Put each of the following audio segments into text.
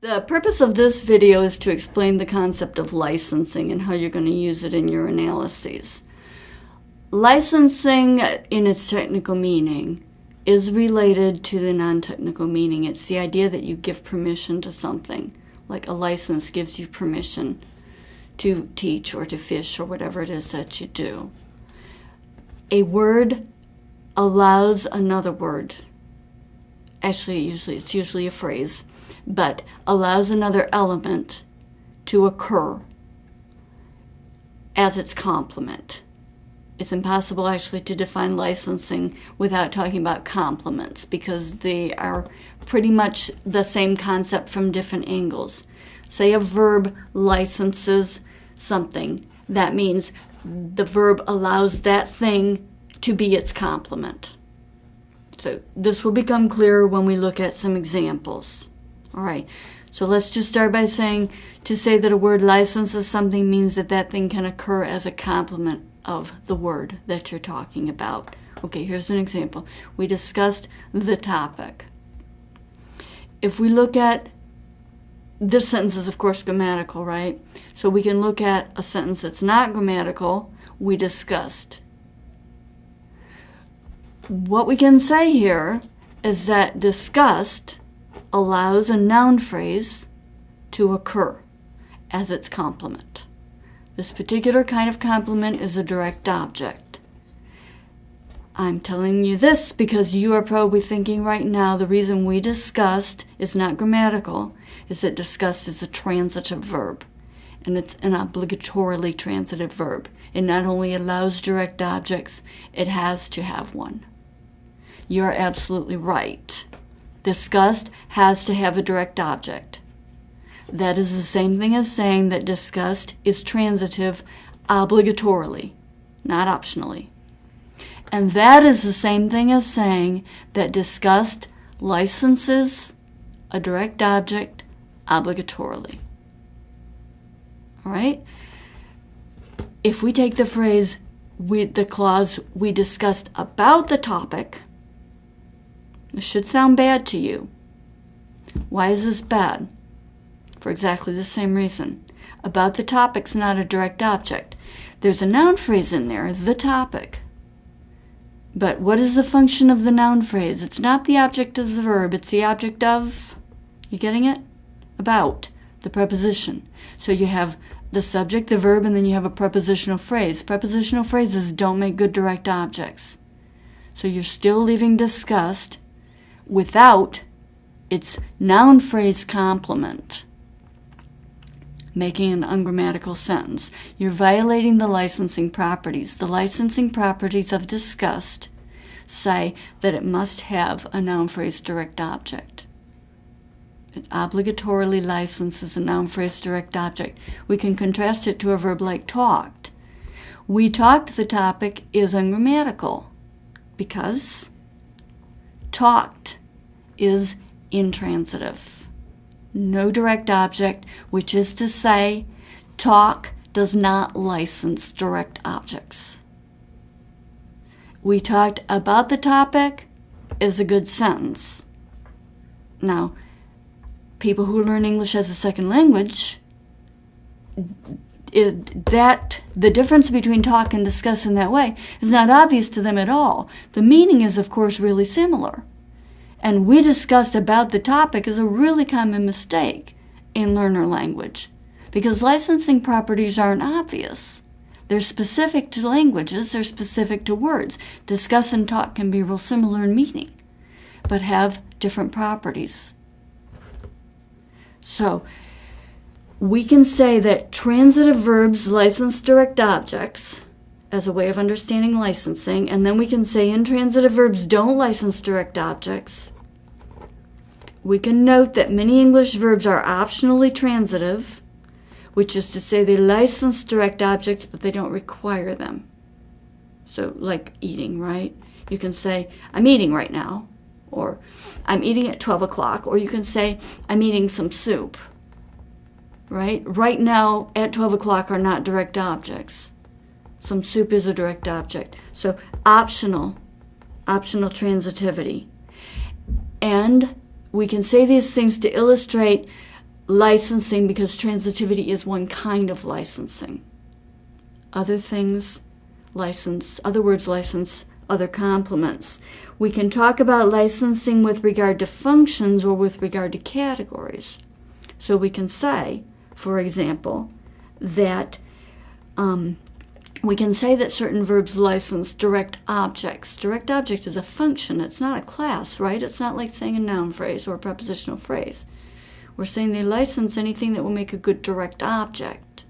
The purpose of this video is to explain the concept of licensing and how you're going to use it in your analyses. Licensing, in its technical meaning, is related to the non-technical meaning. It's the idea that you give permission to something, like a license gives you permission to teach or to fish or whatever it is that you do. A word allows another word. Actually, it's usually a phrase, but allows another element to occur as its complement. It's impossible actually to define licensing without talking about complements because they are pretty much the same concept from different angles. Say a verb licenses something. That means the verb allows that thing to be its complement. So this will become clearer when we look at some examples. All right, so let's just start by saying, to say that a word licenses something means that that thing can occur as a complement of the word that you're talking about. Okay, here's an example. We discussed the topic. If we look at, this sentence is of course grammatical, right? So we can look at a sentence that's not grammatical. We discussed. What we can say here is that discussed allows a noun phrase to occur as its complement. This particular kind of complement is a direct object. I'm telling you this because you are probably thinking right now the reason we discussed is not grammatical is that discussed is a transitive verb, and it's an obligatorily transitive verb. It not only allows direct objects, it has to have one. You're absolutely right. Discussed has to have a direct object. That is the same thing as saying that discussed is transitive obligatorily, not optionally. And that is the same thing as saying that discussed licenses a direct object obligatorily. All right? If we take the phrase, the clause, we discussed about the topic, this should sound bad to you. Why is this bad? For exactly the same reason. About the topic's not a direct object. There's a noun phrase in there, the topic. But what is the function of the noun phrase? It's not the object of the verb, it's the object of, you getting it? About, the preposition. So you have the subject, the verb, and then you have a prepositional phrase. Prepositional phrases don't make good direct objects. So you're still leaving discussed without its noun phrase complement, making an ungrammatical sentence. You're violating the licensing properties. The licensing properties of discussed say that it must have a noun phrase direct object. It obligatorily licenses a noun phrase direct object. We can contrast it to a verb like talked. We talked the topic is ungrammatical because talked is intransitive. No direct object, which is to say, talk does not license direct objects. We talked about the topic is a good sentence. Now, people who learn English as a second language, the difference between talk and discuss in that way is not obvious to them at all. The meaning is, of course, really similar. And we discussed about the topic is a really common mistake in learner language because licensing properties aren't obvious. They're specific to languages, they're specific to words. Discuss and talk can be real similar in meaning, but have different properties. So, we can say that transitive verbs license direct objects as a way of understanding licensing, and then we can say intransitive verbs don't license direct objects. We can note that many English verbs are optionally transitive, which is to say they license direct objects, but they don't require them. So, like eating, right? You can say, I'm eating right now, or I'm eating at 12 o'clock, or you can say, I'm eating some soup, right? Right now, at 12 o'clock are not direct objects. Some soup is a direct object. So optional transitivity. And we can say these things to illustrate licensing because transitivity is one kind of licensing. Other things license, other words license other complements. We can talk about licensing with regard to functions or with regard to categories. So we can say, for example, that certain verbs license direct objects. Direct object is a function. It's not a class, right? It's not like saying a noun phrase or a prepositional phrase. We're saying they license anything that will make a good direct object.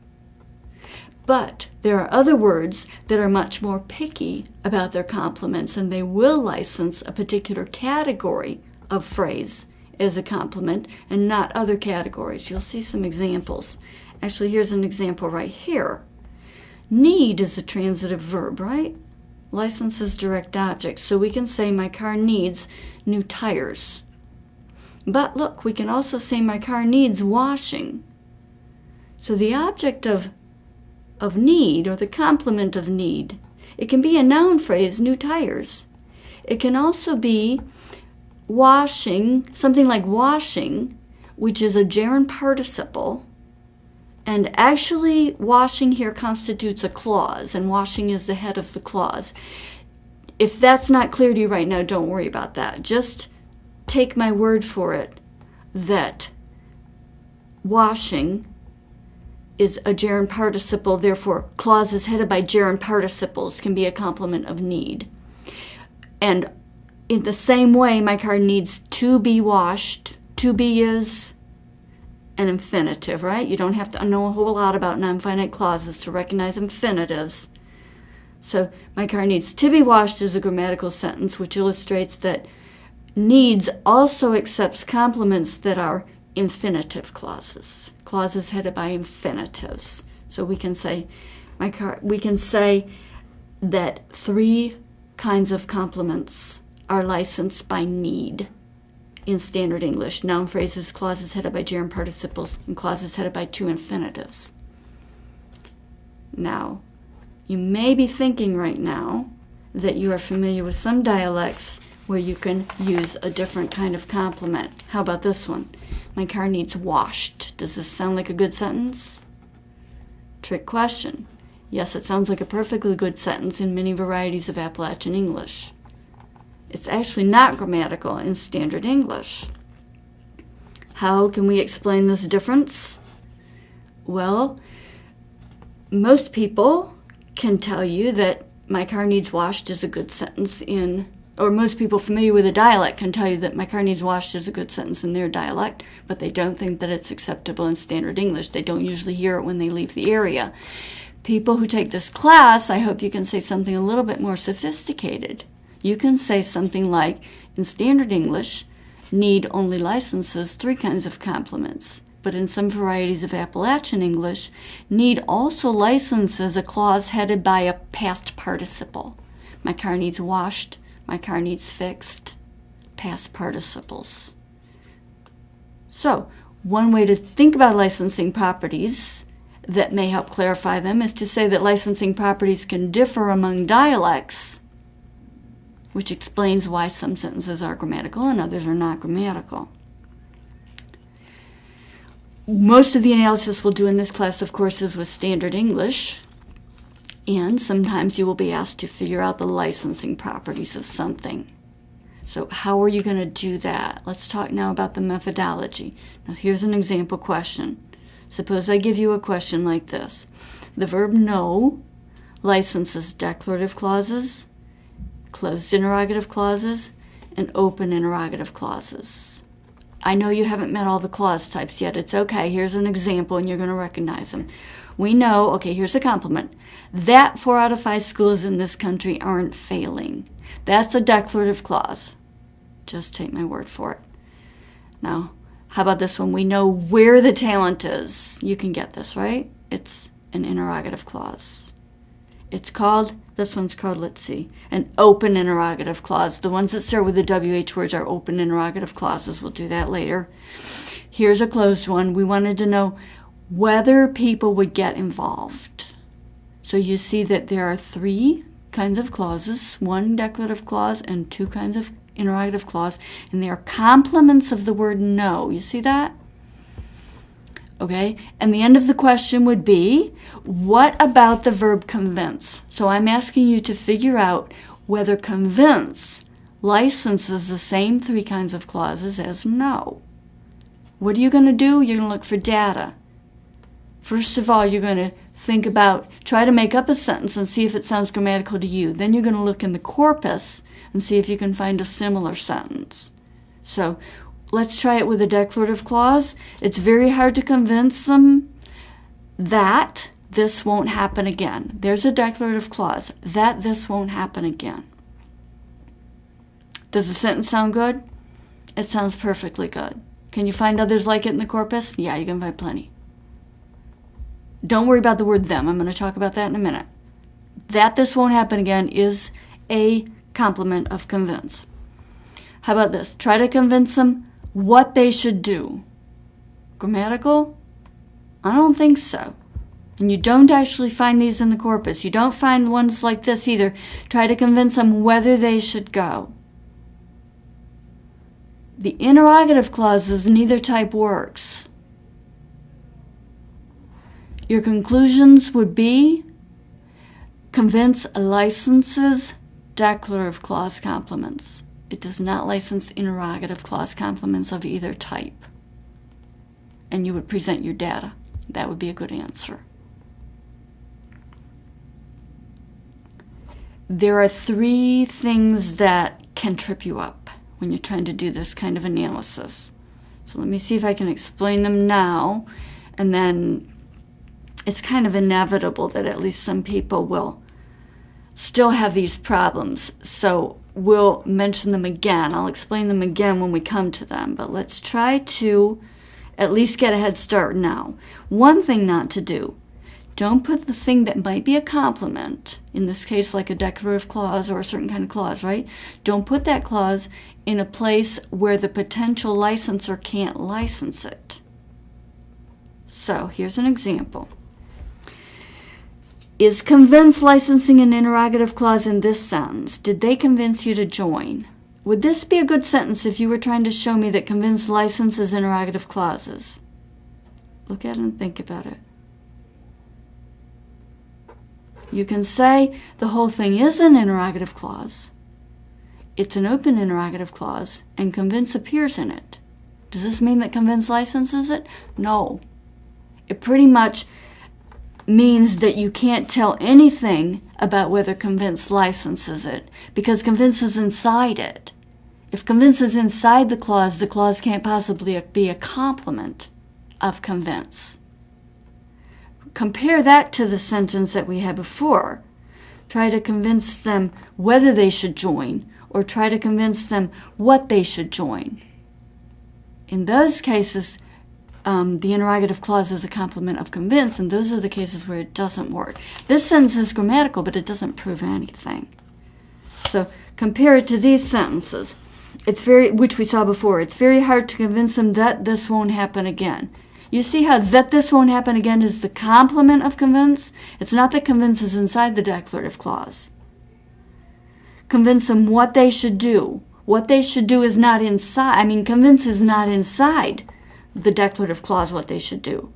But there are other words that are much more picky about their complements, and they will license a particular category of phrase as a complement and not other categories. You'll see some examples. Actually, here's an example right here. Need is a transitive verb, right? Licenses direct objects. So we can say my car needs new tires. But look, we can also say my car needs washing. So the object of need, or the complement of need, it can be a noun phrase, new tires. It can also be washing, something like washing, which is a gerund participle. And actually, washing here constitutes a clause, and washing is the head of the clause. If that's not clear to you right now, don't worry about that. Just take my word for it that washing is a gerund participle, therefore clauses headed by gerund participles can be a complement of need. And in the same way, my car needs to be washed. To be is an infinitive, right? You don't have to know a whole lot about non-finite clauses to recognize infinitives. So my car needs to be washed is a grammatical sentence which illustrates that needs also accepts complements that are infinitive clauses. Clauses headed by infinitives. So we can say that three kinds of complements are licensed by need in standard English: noun phrases, clauses headed by gerund participles, and clauses headed by two infinitives. Now, you may be thinking right now that you are familiar with some dialects where you can use a different kind of complement. How about this one? My car needs washed. Does this sound like a good sentence? Trick question. Yes, it sounds like a perfectly good sentence in many varieties of Appalachian English. It's actually not grammatical in standard English. How can we explain this difference? Well, most people can tell you that my car needs washed is a good sentence or most people familiar with a dialect can tell you that my car needs washed is a good sentence in their dialect, but they don't think that it's acceptable in standard English. They don't usually hear it when they leave the area. People who take this class, I hope you can say something a little bit more sophisticated. You can say something like, in standard English, need only licenses three kinds of complements. But in some varieties of Appalachian English, need also licenses a clause headed by a past participle. My car needs washed. My car needs fixed. Past participles. So, one way to think about licensing properties that may help clarify them is to say that licensing properties can differ among dialects, which explains why some sentences are grammatical and others are not grammatical. Most of the analysis we'll do in this class, of course, is with standard English, and sometimes you will be asked to figure out the licensing properties of something. So how are you going to do that? Let's talk now about the methodology. Now here's an example question. Suppose I give you a question like this. The verb know licenses declarative clauses, closed interrogative clauses, and open interrogative clauses. I know you haven't met all the clause types yet. It's okay. Here's an example, and you're going to recognize them. We know, okay, here's a complement, that 4 out of 5 schools in this country aren't failing. That's a declarative clause. Just take my word for it. Now, how about this one? We know where the talent is. You can get this, right? It's an interrogative clause. This one's called, let's see, an open interrogative clause. The ones that start with the WH words are open interrogative clauses. We'll do that later. Here's a closed one. We wanted to know whether people would get involved. So you see that there are 3 kinds of clauses, 1 declarative clause and 2 kinds of interrogative clause, and they are complements of the word know. You see that? Okay? And the end of the question would be, what about the verb convince? So I'm asking you to figure out whether convince licenses the same three kinds of clauses as no. What are you going to do? You're going to look for data. First of all, you're going to think about, try to make up a sentence and see if it sounds grammatical to you. Then you're going to look in the corpus and see if you can find a similar sentence. So let's try it with a declarative clause. It's very hard to convince them that this won't happen again. There's a declarative clause, that this won't happen again. Does the sentence sound good? It sounds perfectly good. Can you find others like it in the corpus? Yeah, you can find plenty. Don't worry about the word them. I'm going to talk about that in a minute. That this won't happen again is a complement of convince. How about this? Try to convince them what they should do. Grammatical? I don't think so. And you don't actually find these in the corpus. You don't find ones like this either. Try to convince them whether they should go. The interrogative clauses, neither type works. Your conclusions would be convince licenses declarative clause complements. It does not license interrogative clause complements of either type. And you would present your data. That would be a good answer. There are three things that can trip you up when you're trying to do this kind of analysis. So let me see if I can explain them now, and then it's kind of inevitable that at least some people will still have these problems. So we'll mention them again. I'll explain them again when we come to them, but let's try to at least get a head start now. One thing not to do, don't put the thing that might be a complement, in this case like a declarative clause or a certain kind of clause, right? Don't put that clause in a place where the potential licensor can't license it. So here's an example. Is convince licensing an interrogative clause in this sentence? Did they convince you to join? Would this be a good sentence if you were trying to show me that convince licenses interrogative clauses? Look at it and think about it. You can say the whole thing is an interrogative clause. It's an open interrogative clause, and convince appears in it. Does this mean that convince licenses it? No. It pretty much means that you can't tell anything about whether convince licenses it, because convince is inside it. If convince is inside the clause can't possibly be a complement of convince. Compare that to the sentence that we had before. Try to convince them whether they should join, or try to convince them what they should join. In those cases, the interrogative clause is a complement of convince, and those are the cases where it doesn't work. This sentence is grammatical, but it doesn't prove anything. So compare it to these sentences. Which we saw before. It's very hard to convince them that this won't happen again. You see how that this won't happen again is the complement of convince? It's not that convince is inside the declarative clause. Convince them what they should do. What they should do is not inside. Convince is not inside the declarative clause what they should do.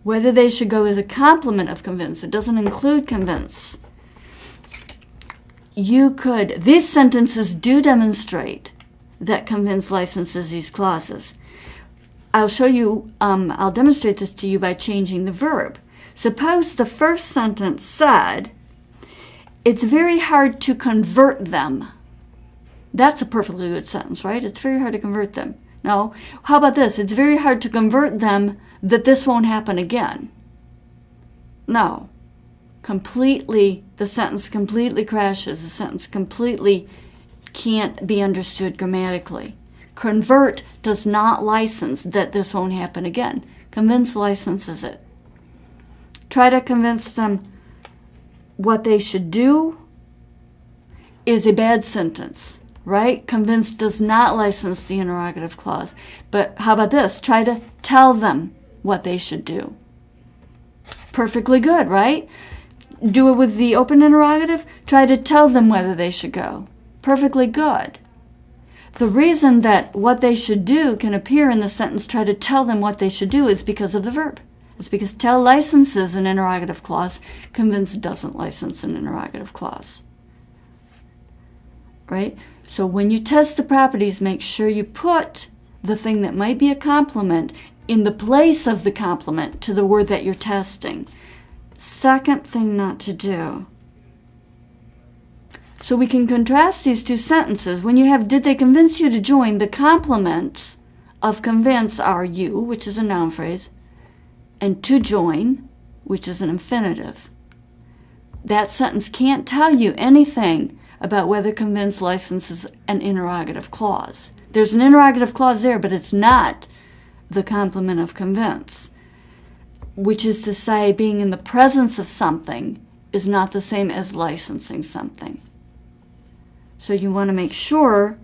Whether they should go is a complement of convince. It doesn't include convince. These sentences do demonstrate that convince licenses these clauses. I'll demonstrate this to you by changing the verb. Suppose the first sentence said, it's very hard to convert them. That's a perfectly good sentence, right? It's very hard to convert them. No, how about this? It's very hard to convert them that this won't happen again. No. The sentence completely crashes. The sentence completely can't be understood grammatically. Convert does not license that this won't happen again. Convince licenses it. Try to convince them what they should do is a bad sentence, right? Convince does not license the interrogative clause. But how about this? Try to tell them what they should do. Perfectly good, right? Do it with the open interrogative. Try to tell them whether they should go. Perfectly good. The reason that what they should do can appear in the sentence try to tell them what they should do is because of the verb. It's because tell licenses an interrogative clause, convince doesn't license an interrogative clause. Right? So when you test the properties, make sure you put the thing that might be a complement in the place of the complement to the word that you're testing. Second thing not to do. So we can contrast these two sentences. When you have did they convince you to join, the complements of convince are you, which is a noun phrase, and to join, which is an infinitive. That sentence can't tell you anything about whether convince licenses an interrogative clause. There's an interrogative clause there, but it's not the complement of convince, which is to say being in the presence of something is not the same as licensing something. So you want to make sure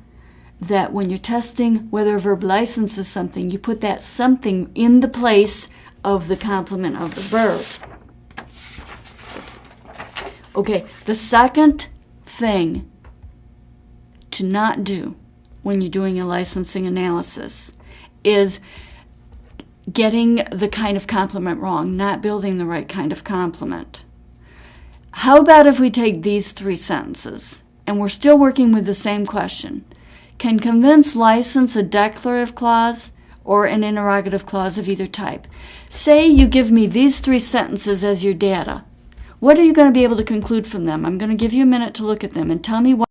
that when you're testing whether a verb licenses something, you put that something in the place of the complement of the verb. Okay, the second thing to not do when you're doing a licensing analysis is getting the kind of complement wrong, not building the right kind of complement. How about if we take these three sentences and we're still working with the same question? Can convince license a declarative clause or an interrogative clause of either type? Say you give me these three sentences as your data. What are you going to be able to conclude from them? I'm going to give you a minute to look at them and tell me why